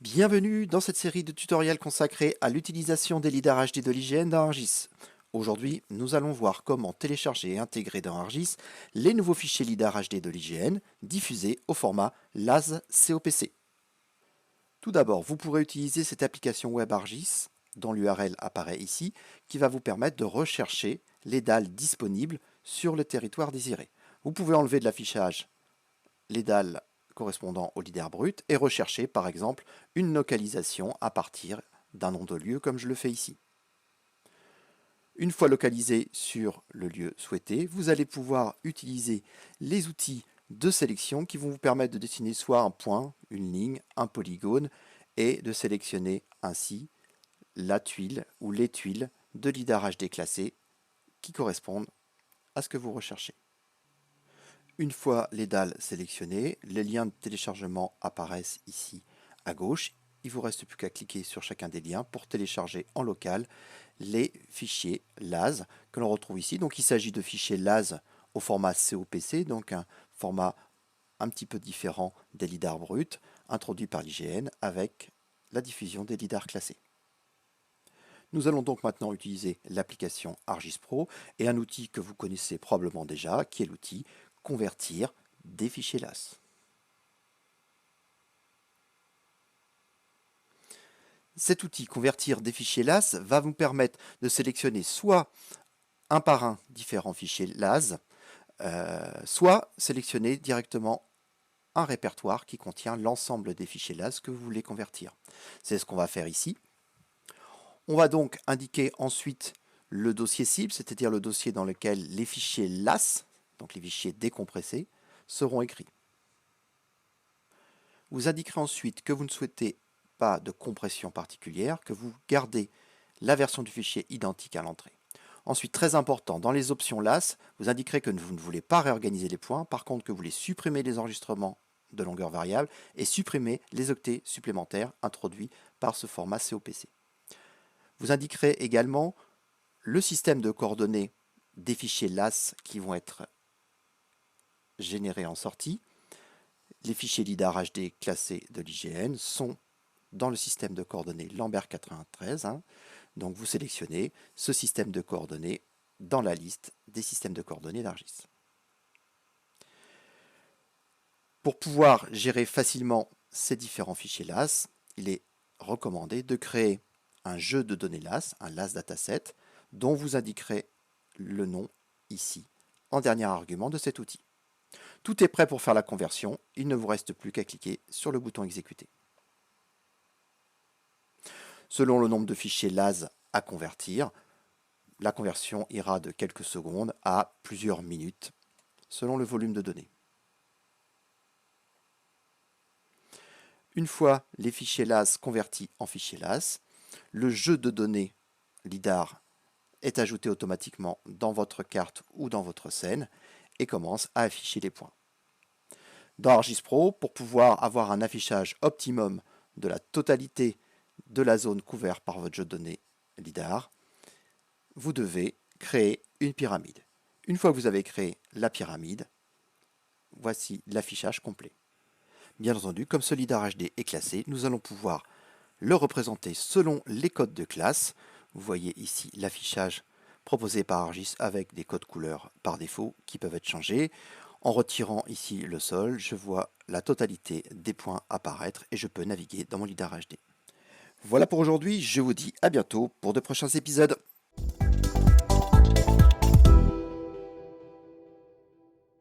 Bienvenue dans cette série de tutoriels consacrés à l'utilisation des lidars HD de l'IGN dans ArcGIS. Aujourd'hui, nous allons voir comment télécharger et intégrer dans ArcGIS les nouveaux fichiers lidar HD de l'IGN diffusés au format LAS COPC. Tout d'abord, vous pourrez utiliser cette application web ArcGIS, dont l'URL apparaît ici, qui va vous permettre de rechercher les dalles disponibles sur le territoire désiré. Vous pouvez enlever de l'affichage les dalles correspondant au lidar brut et rechercher par exemple une localisation à partir d'un nom de lieu comme je le fais ici. Une fois localisé sur le lieu souhaité, vous allez pouvoir utiliser les outils de sélection qui vont vous permettre de dessiner soit un point, une ligne, un polygone et de sélectionner ainsi la tuile ou les tuiles de lidar HD classé qui correspondent à ce que vous recherchez. Une fois les dalles sélectionnées, les liens de téléchargement apparaissent ici à gauche. Il ne vous reste plus qu'à cliquer sur chacun des liens pour télécharger en local les fichiers LAS que l'on retrouve ici. Donc il s'agit de fichiers LAS au format COPC, donc un format un petit peu différent des lidars bruts introduits par l'IGN avec la diffusion des lidars classés. Nous allons donc maintenant utiliser l'application ArcGIS Pro et un outil que vous connaissez probablement déjà, qui est l'outil Convertir des fichiers LAS. Cet outil Convertir des fichiers LAS va vous permettre de sélectionner soit un par un différents fichiers LAS, soit sélectionner directement un répertoire qui contient l'ensemble des fichiers LAS que vous voulez convertir. C'est ce qu'on va faire ici. On va donc indiquer ensuite le dossier cible, c'est-à-dire le dossier dans lequel les fichiers LAS, donc les fichiers décompressés, seront écrits. Vous indiquerez ensuite que vous ne souhaitez pas de compression particulière, que vous gardez la version du fichier identique à l'entrée. Ensuite, très important, dans les options LAS, vous indiquerez que vous ne voulez pas réorganiser les points, par contre que vous voulez supprimer les enregistrements de longueur variable et supprimer les octets supplémentaires introduits par ce format COPC. Vous indiquerez également le système de coordonnées des fichiers LAS qui vont être générés en sortie. Les fichiers lidar HD classés de l'IGN sont dans le système de coordonnées Lambert 93. Donc vous sélectionnez ce système de coordonnées dans la liste des systèmes de coordonnées d'ArcGIS. Pour pouvoir gérer facilement ces différents fichiers LAS, il est recommandé de créer un jeu de données LAS, un LAS dataset, dont vous indiquerez le nom ici, en dernier argument de cet outil. Tout est prêt pour faire la conversion, il ne vous reste plus qu'à cliquer sur le bouton exécuter. Selon le nombre de fichiers LAS à convertir, la conversion ira de quelques secondes à plusieurs minutes, selon le volume de données. Une fois les fichiers LAS convertis en fichiers LAS, le jeu de données lidar est ajouté automatiquement dans votre carte ou dans votre scène et commence à afficher les points. Dans ArcGIS Pro, pour pouvoir avoir un affichage optimum de la totalité de la zone couverte par votre jeu de données lidar, vous devez créer une pyramide. Une fois que vous avez créé la pyramide, voici l'affichage complet. Bien entendu, comme ce lidar HD est classé, nous allons pouvoir le représenter selon les codes de classe. Vous voyez ici l'affichage proposé par ArcGIS avec des codes couleurs par défaut qui peuvent être changés. En retirant ici le sol, je vois la totalité des points apparaître et je peux naviguer dans mon lidar HD. Voilà pour aujourd'hui, je vous dis à bientôt pour de prochains épisodes.